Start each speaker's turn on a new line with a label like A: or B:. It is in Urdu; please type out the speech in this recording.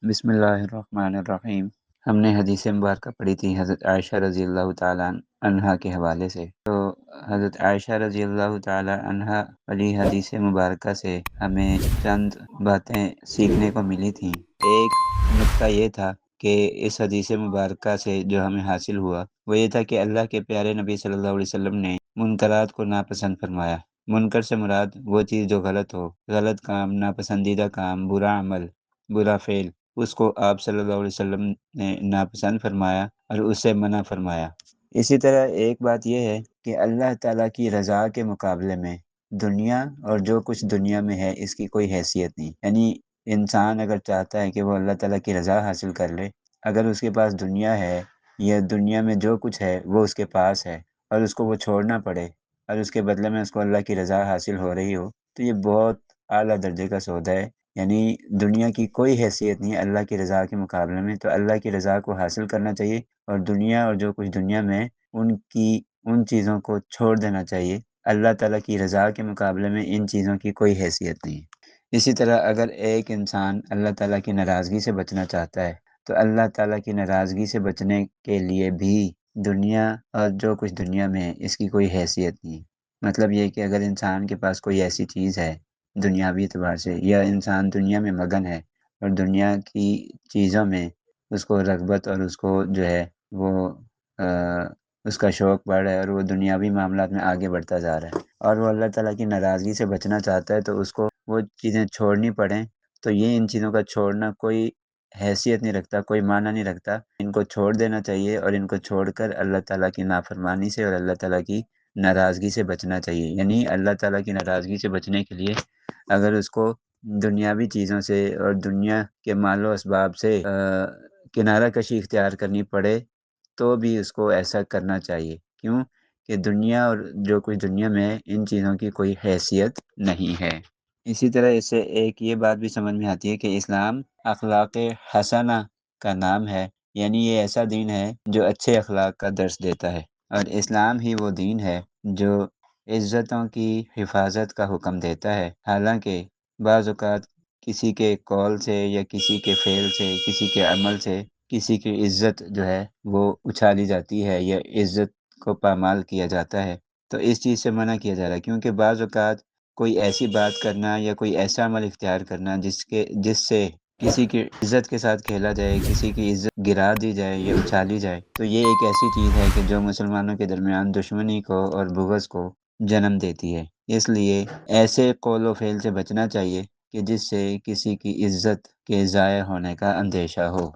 A: بسم اللہ الرحمن الرحیم۔ ہم نے حدیث مبارکہ پڑھی تھی حضرت عائشہ رضی اللہ تعالیٰ عنہا کے حوالے سے۔ تو حضرت عائشہ رضی اللہ تعالیٰ عنہا والی حدیث مبارکہ سے ہمیں چند باتیں سیکھنے کو ملی تھیں۔ ایک نقطہ یہ تھا کہ اس حدیث مبارکہ سے جو ہمیں حاصل ہوا وہ یہ تھا کہ اللہ کے پیارے نبی صلی اللہ علیہ وسلم نے منکرات کو ناپسند فرمایا۔ منکر سے مراد وہ چیز جو غلط ہو، غلط کام، ناپسندیدہ کام، برا عمل، برا فعل، اس کو آپ صلی اللہ علیہ وسلم نے ناپسند فرمایا اور اس سے منع فرمایا۔ اسی طرح ایک بات یہ ہے کہ اللہ تعالیٰ کی رضا کے مقابلے میں دنیا اور جو کچھ دنیا میں ہے اس کی کوئی حیثیت نہیں۔ یعنی انسان اگر چاہتا ہے کہ وہ اللہ تعالیٰ کی رضا حاصل کر لے، اگر اس کے پاس دنیا ہے یا دنیا میں جو کچھ ہے وہ اس کے پاس ہے اور اس کو وہ چھوڑنا پڑے اور اس کے بدلے میں اس کو اللہ کی رضا حاصل ہو رہی ہو، تو یہ بہت اعلیٰ درجے کا سودا ہے۔ یعنی دنیا کی کوئی حیثیت نہیں اللہ کی رضا کے مقابلے میں، تو اللہ کی رضا کو حاصل کرنا چاہیے اور دنیا اور جو کچھ دنیا میں ان چیزوں کو چھوڑ دینا چاہیے۔ اللہ تعالیٰ کی رضا کے مقابلے میں ان چیزوں کی کوئی حیثیت نہیں ہے۔ اسی طرح اگر ایک انسان اللہ تعالیٰ کی ناراضگی سے بچنا چاہتا ہے تو اللہ تعالیٰ کی ناراضگی سے بچنے کے لیے بھی دنیا اور جو کچھ دنیا میں ہے اس کی کوئی حیثیت نہیں۔ مطلب یہ کہ اگر انسان کے پاس کوئی ایسی چیز ہے دنیاوی اعتبار سے، یا انسان دنیا میں مگن ہے اور دنیا کی چیزوں میں اس کو رغبت اور اس کو جو ہے وہ اس کا شوق بڑھ رہا ہے اور وہ دنیاوی معاملات میں آگے بڑھتا جا رہا ہے اور وہ اللہ تعالیٰ کی ناراضگی سے بچنا چاہتا ہے، تو اس کو وہ چیزیں چھوڑنی پڑیں، تو یہ ان چیزوں کا چھوڑنا کوئی حیثیت نہیں رکھتا، کوئی معنی نہیں رکھتا۔ ان کو چھوڑ دینا چاہیے اور ان کو چھوڑ کر اللہ تعالیٰ کی نافرمانی سے اور اللہ تعالیٰ کی ناراضگی سے بچنا چاہیے۔ یعنی اللہ تعالیٰ کی ناراضگی سے بچنے کے لیے اگر اس کو دنیاوی چیزوں سے اور دنیا کے مال و اسباب سے کنارہ کشی اختیار کرنی پڑے تو بھی اس کو ایسا کرنا چاہیے۔ کیوں کہ دنیا اور جو کچھ دنیا میں ہے ان چیزوں کی کوئی حیثیت نہیں ہے۔ اسی طرح اس سے ایک یہ بات بھی سمجھ میں آتی ہے کہ اسلام اخلاق حسنہ کا نام ہے، یعنی یہ ایسا دین ہے جو اچھے اخلاق کا درس دیتا ہے، اور اسلام ہی وہ دین ہے جو عزتوں کی حفاظت کا حکم دیتا ہے۔ حالانکہ بعض اوقات کسی کے قول سے یا کسی کے فعل سے، کسی کے عمل سے کسی کی عزت جو ہے وہ اچھالی جاتی ہے یا عزت کو پامال کیا جاتا ہے، تو اس چیز سے منع کیا جا رہا ہے۔ کیونکہ بعض اوقات کوئی ایسی بات کرنا یا کوئی ایسا عمل اختیار کرنا جس سے کسی کی عزت کے ساتھ کھیلا جائے، کسی کی عزت گرا دی جائے یا اچھالی جائے، تو یہ ایک ایسی چیز ہے کہ جو مسلمانوں کے درمیان دشمنی کو اور بغض کو جنم دیتی ہے۔ اس لیے ایسے قول و فعل سے بچنا چاہیے کہ جس سے کسی کی عزت کے ضائع ہونے کا اندیشہ ہو۔